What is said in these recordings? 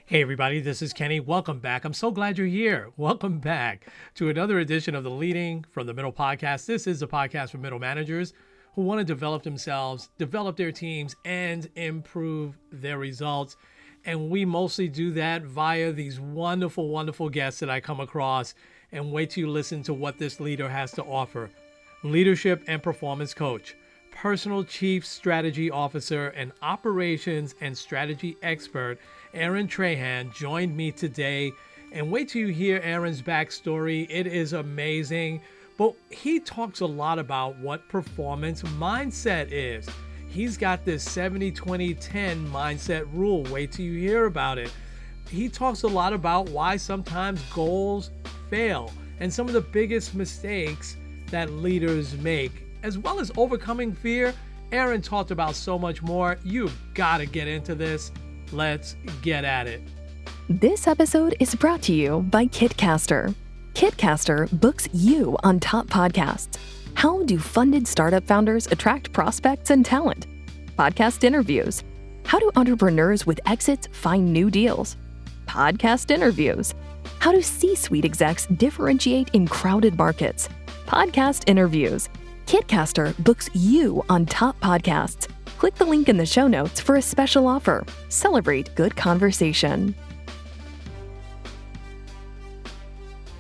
Hey, everybody, this is Kenny. Welcome back. I'm so glad you're here. Welcome back to another edition of the Leading from the Middle podcast. This is a podcast for middle managers who want to develop themselves, develop their teams, and improve their results. And we mostly do that via these wonderful, wonderful guests that I come across. And wait till you listen to what this leader has to offer. Leadership and performance coach, personal chief strategy officer, and operations and strategy expert, Aaron Trahan, joined me today. And wait till you hear Aaron's backstory. It is amazing. But he talks a lot about what performance mindset is. He's got this 70-20-10 mindset rule. Wait till you hear about it. He talks a lot about why sometimes goals fail and some of the biggest mistakes that leaders make, as well as overcoming fear. Aaron talked about so much more. You've got to get into this. Let's get at it. This episode is brought to you by Kitcaster. Kitcaster books you on top podcasts. How do funded startup founders attract prospects and talent? Podcast interviews. How do entrepreneurs with exits find new deals? Podcast interviews. How do C-suite execs differentiate in crowded markets? Podcast interviews. Kitcaster books you on top podcasts. Click the link in the show notes for a special offer. Celebrate good conversation.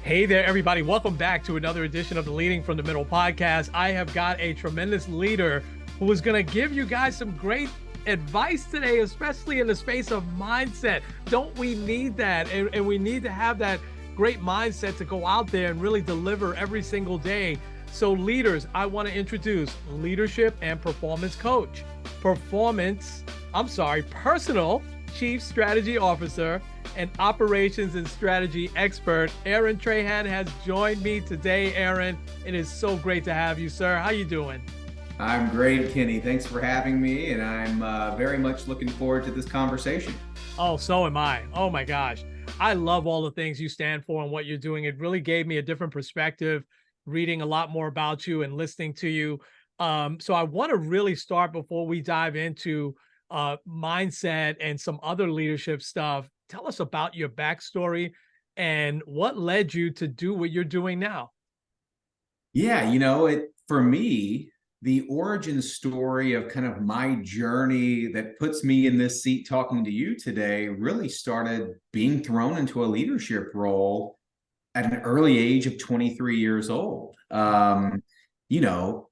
Hey there, everybody. Welcome back to another edition of the Leading from the Middle podcast. I have got a tremendous leader who is going to give you guys some great advice today, especially in the space of mindset. Don't we need that? And we need to have that great mindset to go out there and really deliver every single day. So leaders, I want to introduce leadership and performance coach, personal chief strategy officer, and operations and strategy expert. Aaron Trahan has joined me today. Aaron, it is so great to have you, sir. How you doing? I'm great, Kenny. Thanks for having me, and I'm very much looking forward to this conversation. Oh, so am I. Oh my gosh. I love all the things you stand for and what you're doing. It really gave me a different perspective, reading a lot more about you and listening to you. So I want to really start before we dive into mindset and some other leadership stuff. Tell us about your backstory and what led you to do what you're doing now. Yeah, for me, the origin story of kind of my journey that puts me in this seat talking to you today really started being thrown into a leadership role at an early age of 23 years old.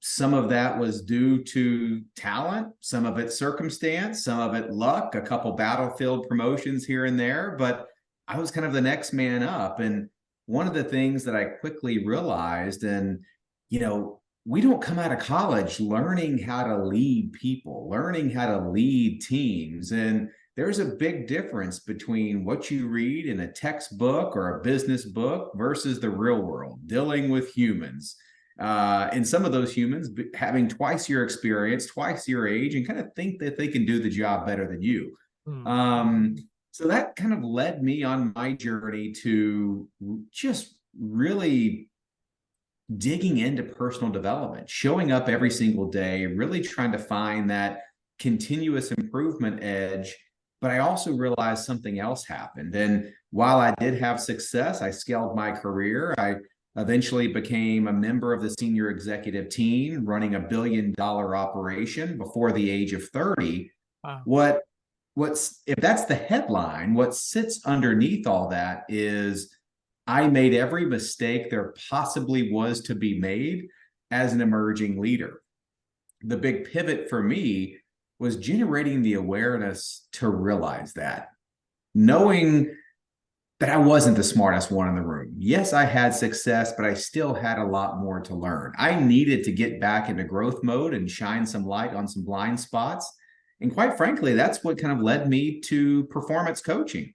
Some of that was due to talent, some of it circumstance, some of it luck, a couple battlefield promotions here and there, but I was kind of the next man up. And one of the things that I quickly realized, we don't come out of college learning how to lead people, learning how to lead teams. And there's a big difference between what you read in a textbook or a business book versus the real world, dealing with humans. And some of those humans having twice your experience, twice your age, and kind of think that they can do the job better than you. So that kind of led me on my journey to just really digging into personal development, showing up every single day, really trying to find that continuous improvement edge. But I also realized something else happened. And while I did have success, I scaled my career. I eventually became a member of the senior executive team running $1 billion operation before the age of 30. Wow. If that's the headline, what sits underneath all that is I made every mistake there possibly was to be made as an emerging leader. The big pivot for me was generating the awareness to realize that, knowing that I wasn't the smartest one in the room. Yes, I had success, but I still had a lot more to learn. I needed to get back into growth mode and shine some light on some blind spots. And quite frankly, that's what kind of led me to performance coaching.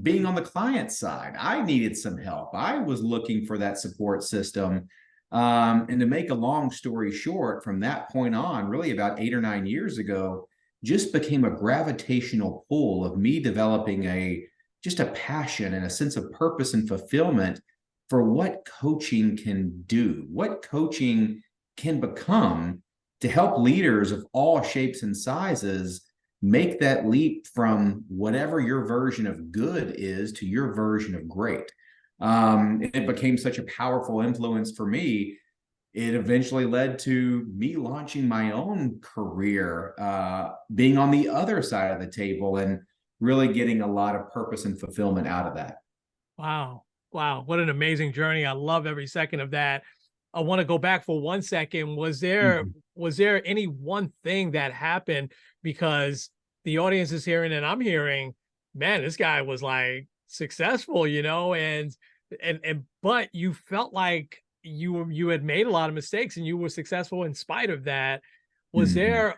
Being on the client side, I needed some help. I was looking for that support system. And to make a long story short, from that point on, really about 8 or 9 years ago, just became a gravitational pull of me developing just a passion and a sense of purpose and fulfillment for what coaching can do, what coaching can become to help leaders of all shapes and sizes make that leap from whatever your version of good is to your version of great. It became such a powerful influence for me. It eventually led to me launching my own career, being on the other side of the table and really getting a lot of purpose and fulfillment out of that. Wow. Wow. What an amazing journey. I love every second of that. I want to go back for 1 second. Mhm. Was there any one thing that happened? Because the audience is hearing and I'm hearing, man, this guy was like successful, and but you felt like you had made a lot of mistakes and you were successful in spite of that. Was Mhm. there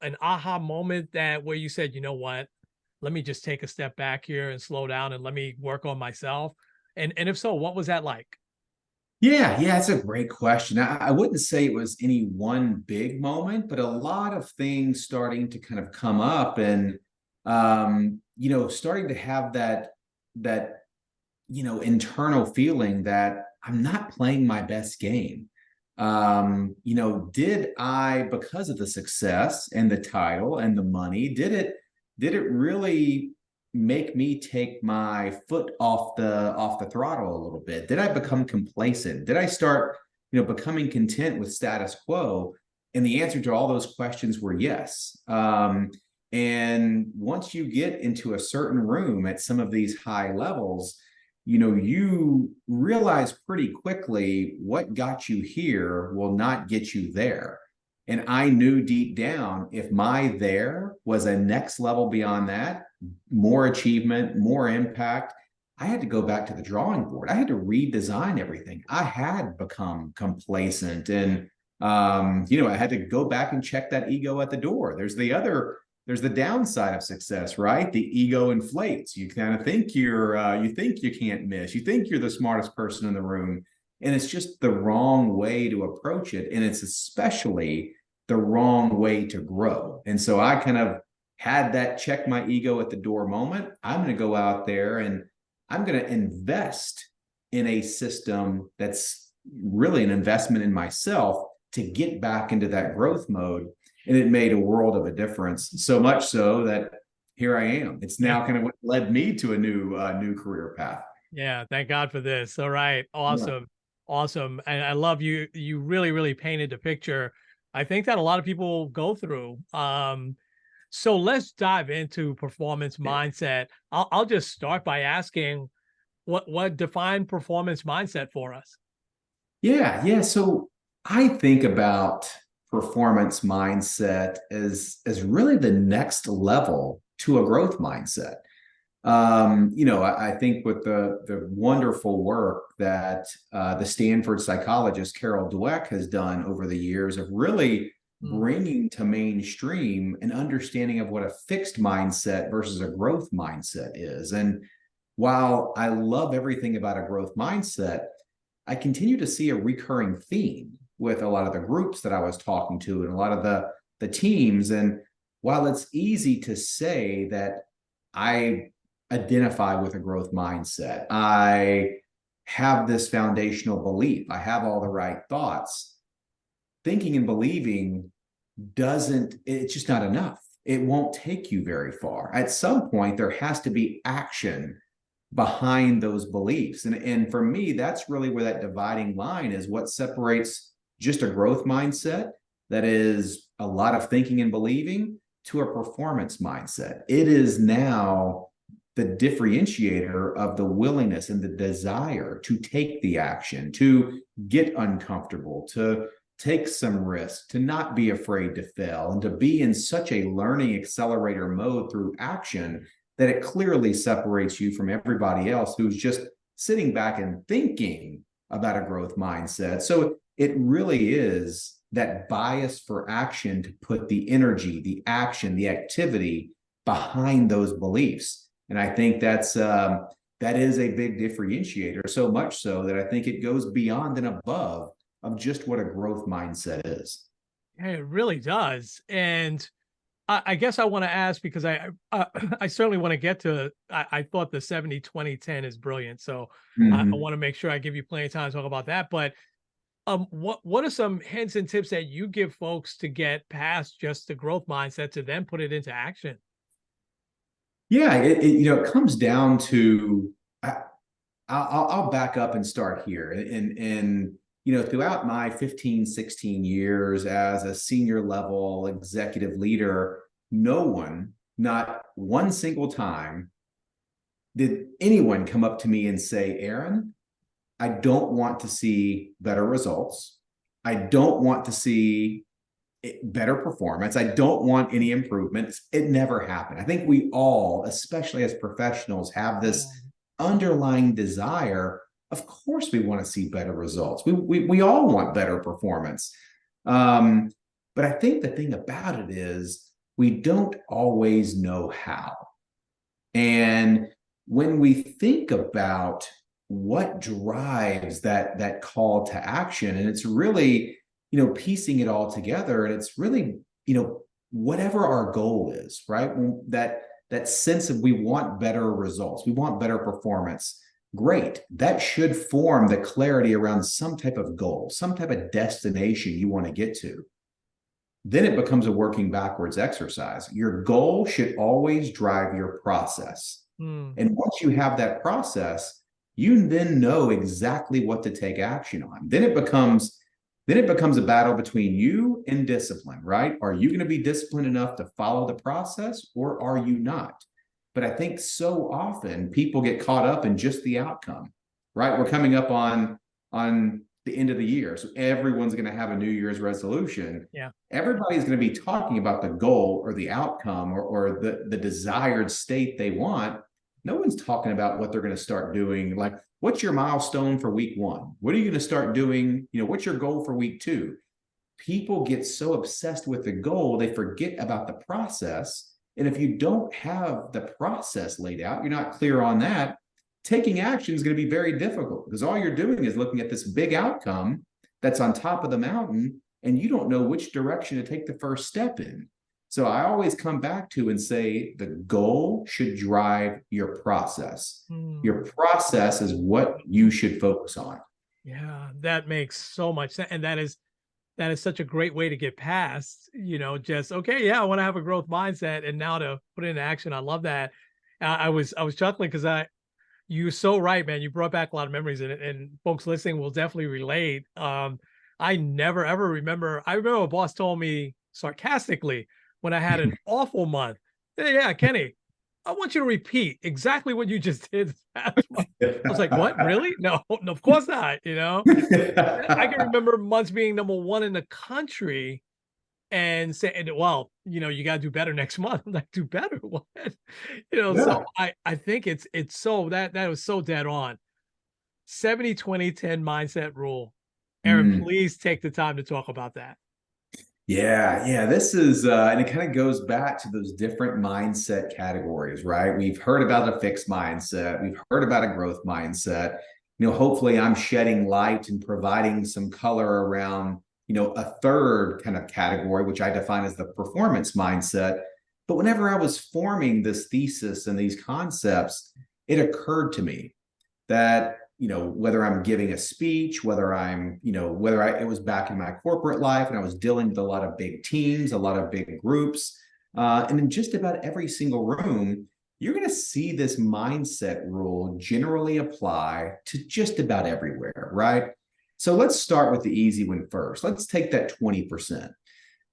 an aha moment that where you said, you know what, let me just take a step back here and slow down and let me work on myself? And if so, what was that like? Yeah, it's a great question. I wouldn't say it was any one big moment, but a lot of things starting to kind of come up and starting to have that internal feeling that I'm not playing my best game. Did I, because of the success and the title and the money, did it really make me take my foot off the throttle a little bit? Did I become complacent? Did I start, becoming content with status quo? And the answer to all those questions were yes. And once you get into a certain room at some of these high levels, you realize pretty quickly what got you here will not get you there. And I knew deep down if my there was a next level beyond that, more achievement, more impact, I had to go back to the drawing board. I had to redesign everything. I had become complacent and I had to go back and check that ego at the door. There's the downside of success, right? The ego inflates. You kind of think you think you can't miss. You think you're the smartest person in the room, and it's just the wrong way to approach it. And it's especially the wrong way to grow. And so I kind of had that check my ego at the door moment. I'm going to go out there and I'm going to invest in a system that's really an investment in myself to get back into that growth mode. And it made a world of a difference. So much so that here I am. It's Yeah. now kind of what led me to a new career path. Yeah. Thank God for this. All right. Yeah. Awesome. Awesome. And I love you. You really, really painted the picture I think that a lot of people go through. So let's dive into performance mindset. I'll just start by asking what define performance mindset for us? Yeah. So I think about performance mindset as really the next level to a growth mindset. I think with the wonderful work that the Stanford psychologist Carol Dweck has done over the years of really Mm, bringing to mainstream an understanding of what a fixed mindset versus a growth mindset is. And while I love everything about a growth mindset, I continue to see a recurring theme with a lot of the groups that I was talking to and a lot of the teams. And while it's easy to say that I identify with a growth mindset, I have this foundational belief, I have all the right thoughts, thinking and believing it's just not enough. It won't take you very far. At some point, there has to be action behind those beliefs. And for me, that's really where that dividing line is what separates just a growth mindset that is a lot of thinking and believing to a performance mindset. It is now the differentiator of the willingness and the desire to take the action, to get uncomfortable, to take some risk, to not be afraid to fail, and to be in such a learning accelerator mode through action that it clearly separates you from everybody else who's just sitting back and thinking about a growth mindset. So it really is that bias for action to put the energy, the action, the activity behind those beliefs. And I think that is a big differentiator, so much so that I think it goes beyond and above of just what a growth mindset is. yeah, it really does. And I guess I want to ask because I certainly want to get to I thought the 70-20-10 is brilliant. So I Mm-hmm. want to make sure I give you plenty of time to talk about that. But What are some hints and tips that you give folks to get past just the growth mindset to then put it into action? Yeah, it comes down to I'll back up and start here. Throughout my 15, 16 years as a senior level executive leader, no one, not one single time, did anyone come up to me and say, Aaron, I don't want to see better results. I don't want to see better performance. I don't want any improvements. It never happened. I think we all, especially as professionals, have this underlying desire. Of course, we want to see better results. We all want better performance. But I think the thing about it is we don't always know how. And when we think about what drives that call to action, and it's really, piecing it all together, and it's really, whatever our goal is, right? That sense of we want better results, we want better performance. Great. That should form the clarity around some type of goal, some type of destination you want to get to. Then it becomes a working backwards exercise. Your goal should always drive your process. And once you have that process, you then know exactly what to take action on. Then it becomes a battle between you and discipline, right? Are you going to be disciplined enough to follow the process, or are you not? But I think so often people get caught up in just the outcome, right? We're coming up on the end of the year, so everyone's going to have a New Year's resolution. Yeah. Everybody's going to be talking about the goal or the outcome or the desired state they want. No one's talking about what they're going to start doing. Like, what's your milestone for week 1? What are you going to start doing? What's your goal for week 2? People get so obsessed with the goal, they forget about the process. And if you don't have the process laid out, you're not clear on that, taking action is going to be very difficult, because all you're doing is looking at this big outcome that's on top of the mountain, and you don't know which direction to take the first step in. So I always come back to and say the goal should drive your process. Your process is what you should focus on. Yeah, that makes so much sense. And that is such a great way to get past, just, okay, yeah, I want to have a growth mindset, and now to put it into action. I love that. I was chuckling because you're so right, man. You brought back a lot of memories, and folks listening will definitely relate. I never ever remember. I remember a boss told me sarcastically when I had an awful month, yeah, Kenny, I want you to repeat exactly what you just did this past month. I was like, what? Really? No, of course not. I can remember months being number 1 in the country and saying, well, you got to do better next month. I'm like, do better? What? Yeah. So I think it's so that was so dead on. 70-20-10 mindset rule. Aaron, please take the time to talk about that. Yeah. This is, and it kind of goes back to those different mindset categories, right? We've heard about a fixed mindset. We've heard about a growth mindset. Hopefully I'm shedding light and providing some color around, a third kind of category, which I define as the performance mindset. But whenever I was forming this thesis and these concepts, it occurred to me that whether I'm giving a speech, whether it was back in my corporate life and I was dealing with a lot of big teams, a lot of big groups, and in just about every single room, you're going to see this mindset rule generally apply to just about everywhere, right? So let's start with the easy one first. Let's take that 20%.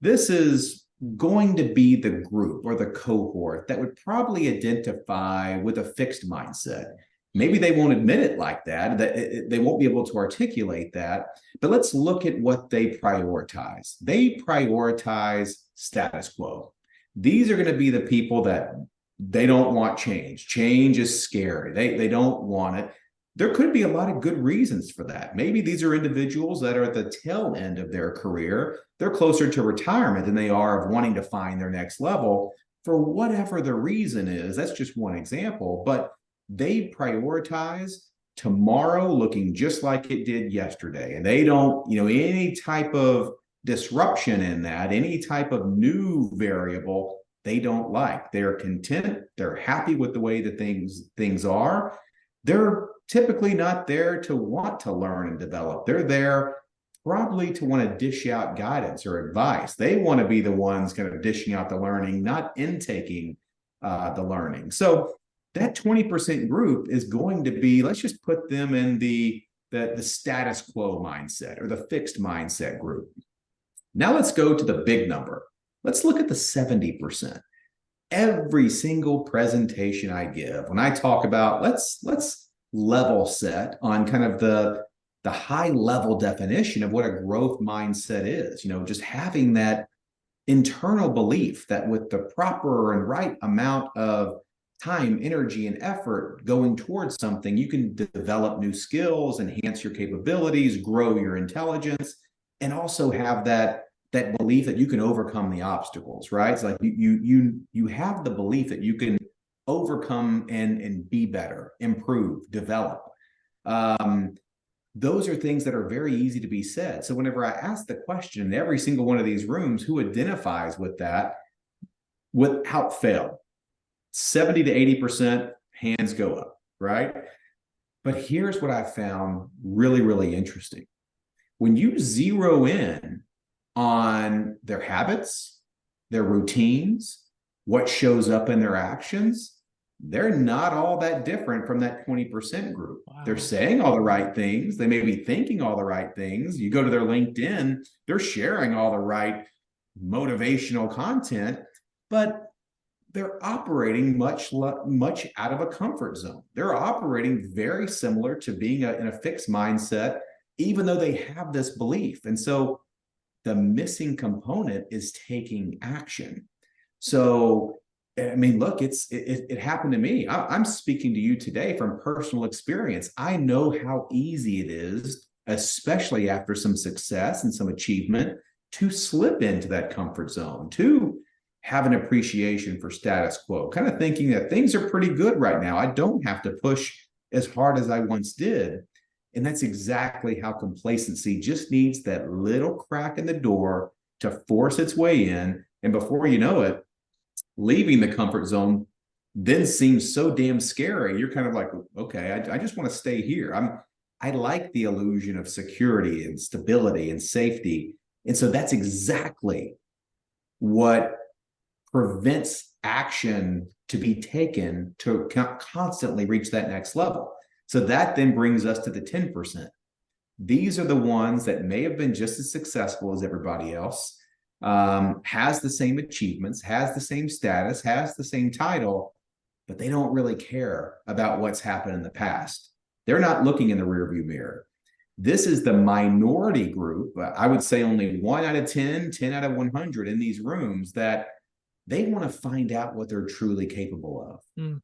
This is going to be the group or the cohort that would probably identify with a fixed mindset. Maybe they won't admit it like that, they won't be able to articulate that, but let's look at what they prioritize. They prioritize status quo. These are going to be the people that they don't want change. Change is scary. They don't want it. There could be a lot of good reasons for that. Maybe these are individuals that are at the tail end of their career. They're closer to retirement than they are of wanting to find their next level. For whatever the reason is, that's just one example, but they prioritize tomorrow looking just like it did yesterday. And they don't, any type of disruption in that, any type of new variable, they don't like. They're content. They're happy with the way that things are. They're typically not there to want to learn and develop. They're there probably to want to dish out guidance or advice. They want to be the ones kind of dishing out the learning, not intaking the learning. So that 20% group is going to be, let's just put them in the status quo mindset or the fixed mindset group. Now let's go to the big number. Let's look at the 70%. Every single presentation I give, when I talk about, let's level set on kind of the high level definition of what a growth mindset is, just having that internal belief that with the proper and right amount of time, energy, and effort going towards something, you can develop new skills, enhance your capabilities, grow your intelligence, and also have that belief that you can overcome the obstacles, right? It's like you have the belief that you can overcome and be better, improve, develop. Those are things that are very easy to be said. So whenever I ask the question in every single one of these rooms, who identifies with that without fail, 70 to 80% hands go up, right? But here's what I found really, really interesting. When you zero in on their habits, their routines, what shows up in their actions, they're not all that different from that 20% group. Wow. They're saying all the right things. They may be thinking all the right things. You go to their LinkedIn, they're sharing all the right motivational content, but they're operating much out of a comfort zone. They're operating very similar to being in a fixed mindset, even though they have this belief. And so the missing component is taking action. So, I mean, look, it happened to me. I'm speaking to you today from personal experience. I know how easy it is, especially after some success and some achievement, to slip into that comfort zone, to have an appreciation for status quo, kind of thinking that things are pretty good right now. I don't have to push as hard as I once did. And that's exactly how complacency just needs that little crack in the door to force its way in. And before you know it, leaving the comfort zone then seems so damn scary. You're kind of like, okay, I just want to stay here. I like the illusion of security and stability and safety. And so that's exactly what prevents action to be taken to constantly reach that next level. So that then brings us to the 10%. These are the ones that may have been just as successful as everybody else, has the same achievements, has the same status, has the same title, but they don't really care about what's happened in the past. They're not looking in the rearview mirror. This is the minority group. I would say only 1 out of 10, 10 out of 100 in these rooms that they want to find out what they're truly capable of. Mm.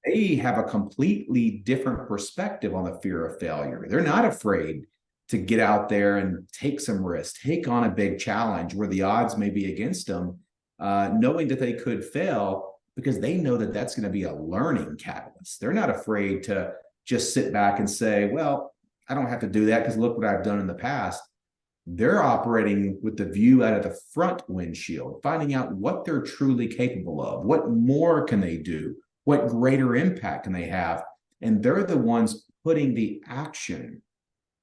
They have a completely different perspective on the fear of failure. They're not afraid to get out there and take some risks, take on a big challenge where the odds may be against them, knowing that they could fail because they know that that's going to be a learning catalyst. They're not afraid to just sit back and say, well, I don't have to do that because look what I've done in the past. They're operating with the view out of the front windshield, finding out what they're truly capable of, what more can they do, what greater impact can they have. And they're the ones putting the action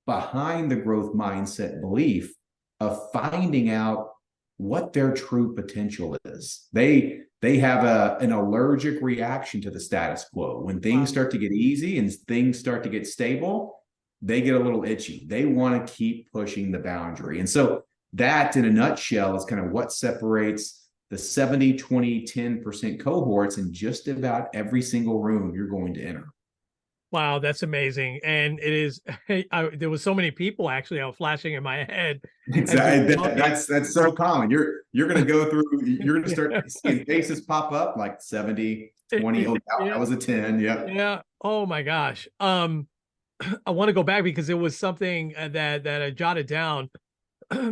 behind the growth mindset belief of finding out what their true potential is. They have an allergic reaction to the status quo. When things start to get easy and things start to get stable, they get a little itchy. They want to keep pushing the boundary. And so that, in a nutshell, is kind of what separates the 70, 20, 10% cohorts in just about every single room you're going to enter. Wow, that's amazing. And it is, there was so many people actually flashing in my head. Exactly. That's so common. You're going to go through, you're going to start seeing faces pop up like 70, 20. Oh, that was a 10. Yeah. Yeah. Oh my gosh. I want to go back because it was something that I jotted down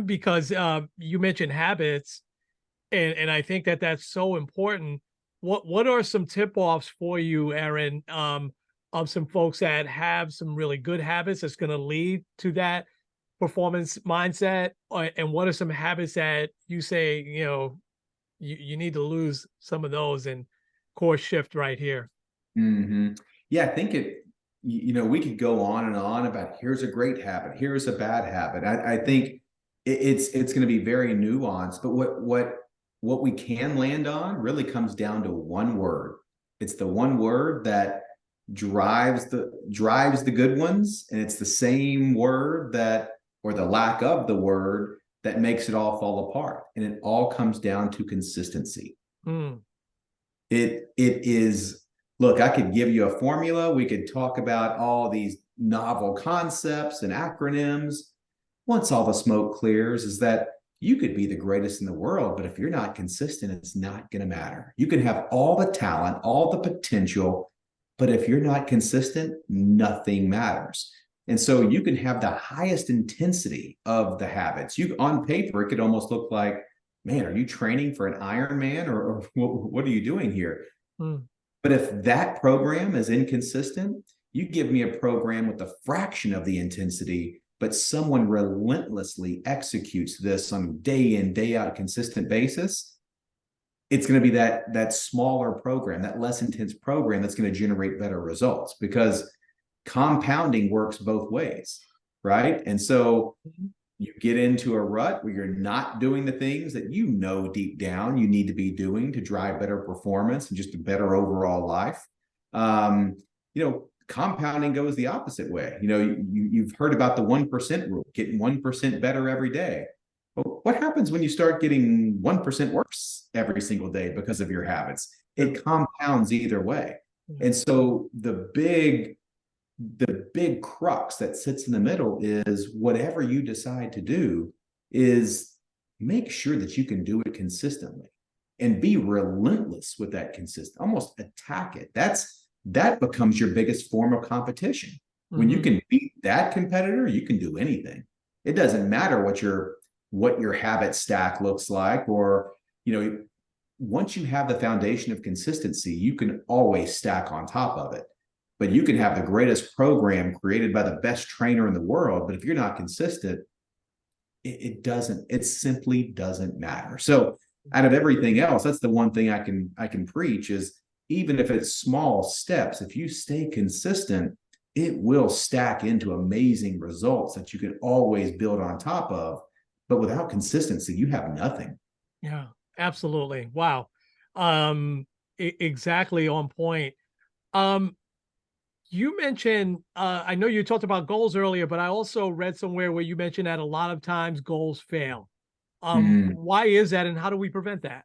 because you mentioned habits, and I think that that's so important. What are some tip-offs for you, Aaron, of some folks that have some really good habits that's going to lead to that performance mindset, and what are some habits that you say, you need to lose some of those and course shift right here? Mm-hmm. Yeah, I think we could go on and on about here's a great habit, here's a bad habit. I think it's going to be very nuanced, but what we can land on really comes down to one word. It's the one word that drives the good ones, and it's the same word that, or the lack of the word, that makes it all fall apart. And it all comes down to consistency. It is, look, I could give you a formula. We could talk about all these novel concepts and acronyms. Once all the smoke clears, is that you could be the greatest in the world, but if you're not consistent, it's not going to matter. You can have all the talent, all the potential, but if you're not consistent, nothing matters. And so you can have the highest intensity of the habits. On paper, it could almost look like, man, are you training for an Ironman, or what are you doing here? But if that program is inconsistent, you give me a program with a fraction of the intensity, but someone relentlessly executes this on a day in, day out, consistent basis, it's going to be that smaller program, that less intense program that's going to generate better results, because compounding works both ways, right? And so you get into a rut where you're not doing the things that deep down you need to be doing to drive better performance and just a better overall life. Compounding goes the opposite way. You've heard about the 1% rule, getting 1% better every day. But what happens when you start getting 1% worse every single day because of your habits? It compounds either way. And so the big crux that sits in the middle is, whatever you decide to do, is make sure that you can do it consistently and be relentless with that almost attack it. That becomes your biggest form of competition. When you can beat that competitor, you can do anything. It doesn't matter what your habit stack looks like, or, once you have the foundation of consistency, you can always stack on top of it. But you can have the greatest program created by the best trainer in the world, but if you're not consistent, it simply doesn't matter. So out of everything else, that's the one thing I can preach is, even if it's small steps, if you stay consistent, it will stack into amazing results that you can always build on top of. But without consistency, you have nothing. Yeah, absolutely. Wow. Exactly on point. You mentioned, I know you talked about goals earlier, but I also read somewhere where you mentioned that a lot of times goals fail. Why is that, and how do we prevent that?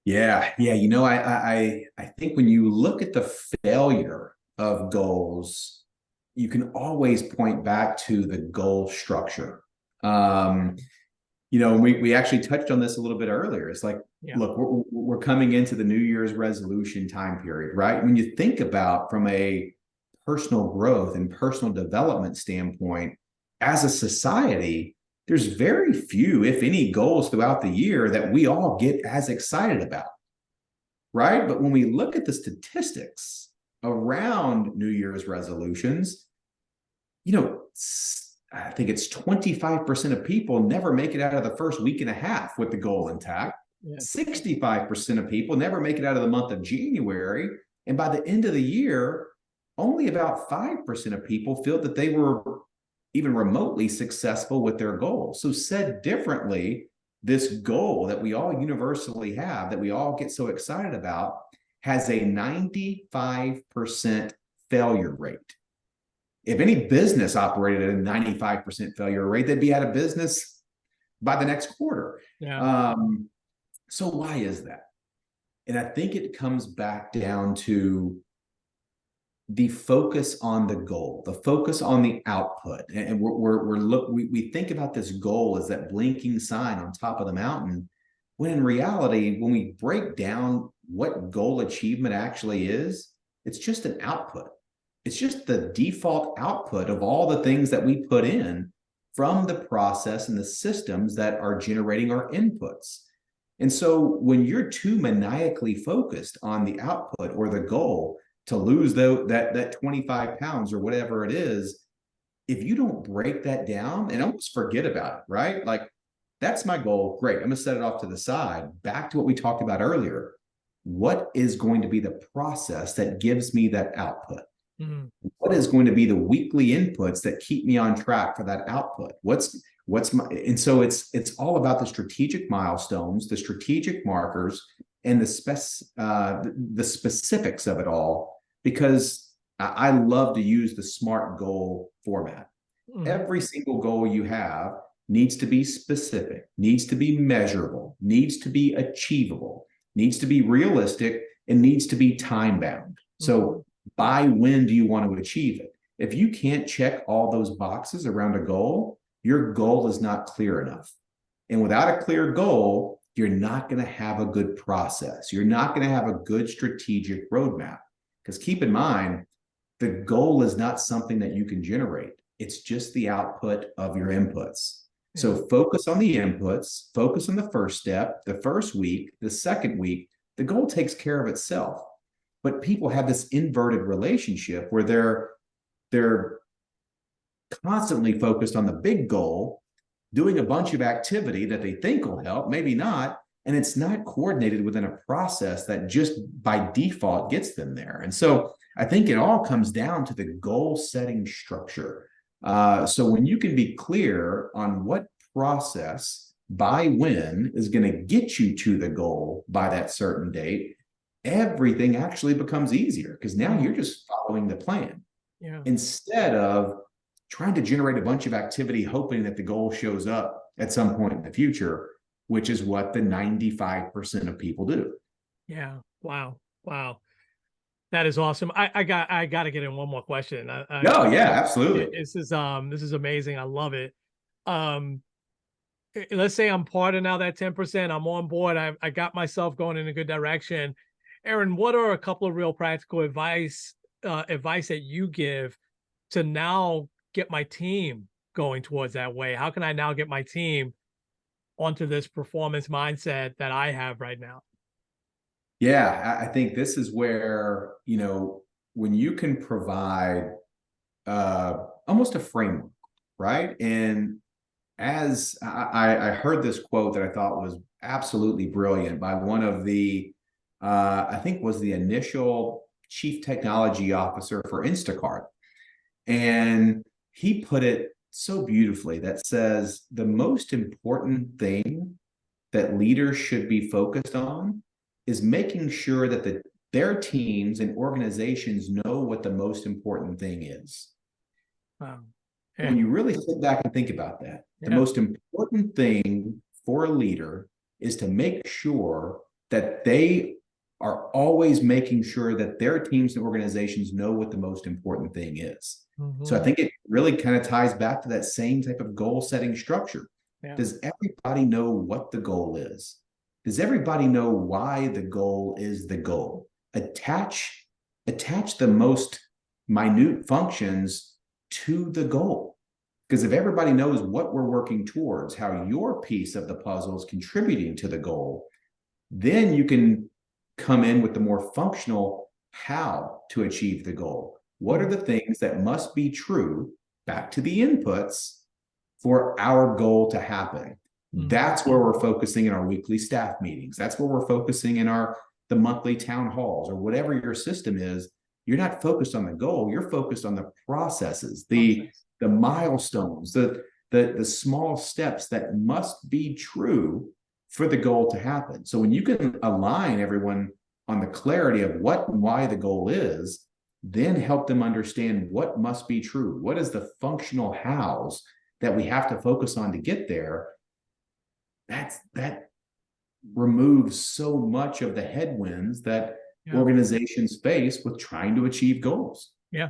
Yeah. I think when you look at the failure of goals, you can always point back to the goal structure. We actually touched on this a little bit earlier. It's like, look, we're coming into the New Year's resolution time period, right? When you think about from a personal growth and personal development standpoint, as a society, there's very few, if any, goals throughout the year that we all get as excited about, right? But when we look at the statistics around New Year's resolutions, I think it's 25% of people never make it out of the first week and a half with the goal intact. 65% of people never make it out of the month of January. And by the end of the year, only about 5% of people feel that they were even remotely successful with their goal. So said differently, this goal that we all universally have, that we all get so excited about, has a 95% failure rate. If any business operated at a 95% failure rate, they'd be out of business by the next quarter. So why is that? And I think it comes back down to the focus on the goal, the focus on the output. And we think about this goal as that blinking sign on top of the mountain, when in reality, when we break down what goal achievement actually is, it's just an output. It's just the default output of all the things that we put in from the process and the systems that are generating our inputs. And so when you're too maniacally focused on the output or the goal to lose that 25 pounds or whatever it is, if you don't break that down and almost forget about it, right? Like, that's my goal. Great. I'm going to set it off to the side. Back to what we talked about earlier. What is going to be the process that gives me that output? Mhm. What is going to be the weekly inputs that keep me on track for that output? What's my, and so it's all about the strategic milestones, the strategic markers, and the specifics of it all, because I love to use the SMART goal format. Mhm. Every single goal you have needs to be specific, needs to be measurable, needs to be achievable, needs to be realistic, and needs to be time bound. Mhm. So by when do you want to achieve it? If you can't check all those boxes around a goal, your goal is not clear enough. And without a clear goal, you're not going to have a good process. You're not going to have a good strategic roadmap. Because keep in mind, the goal is not something that you can generate. It's just the output of your inputs. Yeah. So focus on the inputs, focus on the first step, the first week, the second week. The goal takes care of itself. But people have this inverted relationship where they're constantly focused on the big goal, doing a bunch of activity that they think will help, maybe not, and it's not coordinated within a process that just by default gets them there. And so I think it all comes down to the goal setting structure. So when you can be clear on what process by when is going to get you to the goal by that certain date, everything actually becomes easier because now you're just following the plan Yeah. instead of trying to generate a bunch of activity, hoping that the goal shows up at some point in the future, which is what the 95% of people do. Yeah. Wow. Wow. That is awesome. I got to get in one more question. No, yeah, absolutely. This is amazing. I love it. Um, let's say I'm part of now that 10%. I'm on board. I got myself going in a good direction. Aaron, what are a couple of real practical advice that you give to now get my team going towards that way? How can I now get my team onto this performance mindset that I have right now? Yeah, I think this is where, when you can provide almost a framework, right? And as I heard this quote that I thought was absolutely brilliant by one of the, I think was the initial chief technology officer for Instacart. And he put it so beautifully that says the most important thing that leaders should be focused on is making sure that their teams and organizations know what the most important thing is. Yeah. When you really sit back and think about that, the Yeah. most important thing for a leader is to make sure that they are always making sure that their teams and organizations know what the most important thing is. So I Mhm. think it really kind of ties back to that same type of goal setting structure. Yeah. Does everybody know what the goal is? Does everybody know why the goal is the goal? Attach the most minute functions to the goal. Because if everybody knows what we're working towards, how your piece of the puzzle is contributing to the goal, then you can come in with the more functional how to achieve the goal. What are the things that must be true, back to the inputs, for our goal to happen? Mhm. That's where we're focusing in our weekly staff meetings. That's where we're focusing in the monthly town halls or whatever your system is. You're not focused on the goal. You're focused on the processes, the milestones, the small steps that must be true for the goal to happen. So when you can align everyone on the clarity of what and why the goal is, then help them understand what must be true. What is the functional hows that we have to focus on to get there? That removes so much of the headwinds that Yeah. organizations face with trying to achieve goals. Yeah.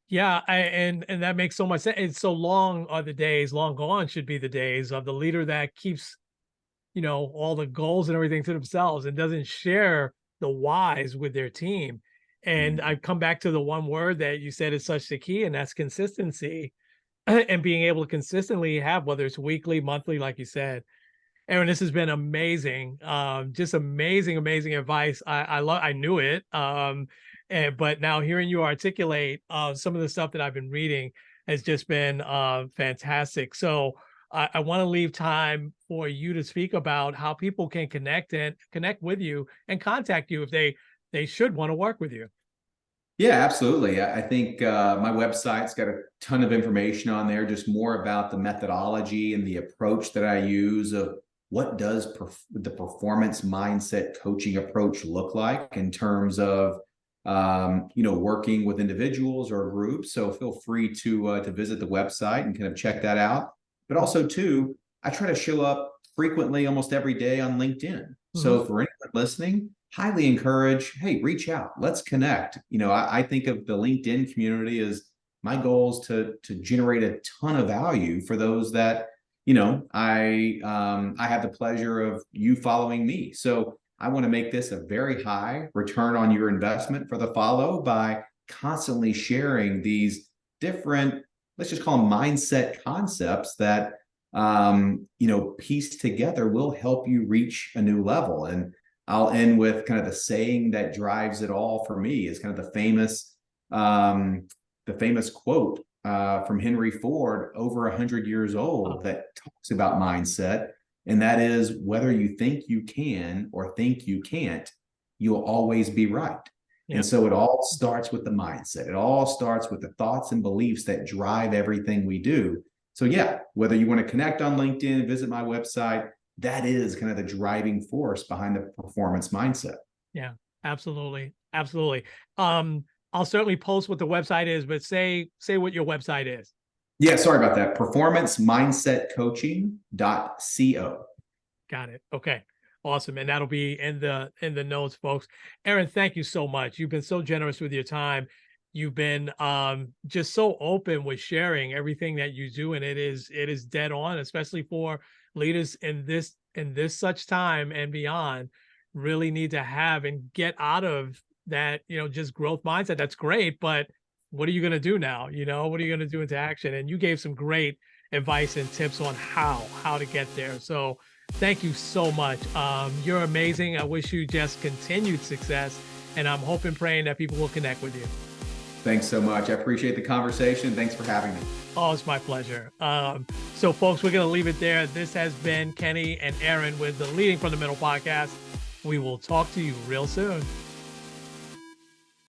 Yeah, and that makes so much sense. It's so long are the days, long gone should be the days of the leader that keeps, all the goals and everything to themselves and doesn't share the whys with their team. And Mm. I've come back to the one word that you said is such the key, and that's consistency. And being able to consistently have, whether it's weekly, monthly, like you said. Aaron, this has been amazing. Just amazing, amazing advice. I knew it. But now hearing you articulate some of the stuff that I've been reading has just been fantastic. So I want to leave time for you to speak about how people can connect with you and contact you if they should want to work with you. Yeah, absolutely. I think my website's got a ton of information on there, just more about the methodology and the approach that I use of what does the performance mindset coaching approach look like in terms of working with individuals or groups. So feel free to visit the website and kind of check that out. But also too, I try to show up frequently, almost every day on LinkedIn. Mm-hmm. So for anyone listening, highly encourage, hey, reach out, let's connect. I think of the LinkedIn community as my goal is to generate a ton of value for those that, I have the pleasure of you following me. So I want to make this a very high return on your investment for the follow by constantly sharing these different, let's just call them mindset concepts that, pieced together will help you reach a new level. And I'll end with kind of the saying that drives it all for me is kind of the famous quote from Henry Ford, over 100 years old, that talks about mindset. And that is, whether you think you can or think you can't, you'll always be right. Yep. And so it all starts with the mindset. It all starts with the thoughts and beliefs that drive everything we do. So yeah, whether you want to connect on LinkedIn, visit my website, that is kind of the driving force behind the performance mindset. Yeah, absolutely. Absolutely. I'll certainly post what the website is, but say what your website is. Yeah, sorry about that. performancemindsetcoaching.co. Got it. Okay. Awesome. And that'll be in the notes, folks. Aaron, thank you so much. You've been so generous with your time. You've been just so open with sharing everything that you do. And it is dead on, especially for leaders in this such time and beyond, really need to have and get out of that, just growth mindset. That's great. But what are you going to do now? What are you going to do into action? And you gave some great advice and tips on how to get there. So thank you so much. You're amazing. I wish you just continued success, and I'm hoping, praying that people will connect with you. Thanks so much. I appreciate the conversation. Thanks for having me. Oh, it's my pleasure. So folks, we're going to leave it there. This has been Kenny and Aaron with the Leading from the Middle podcast. We will talk to you real soon.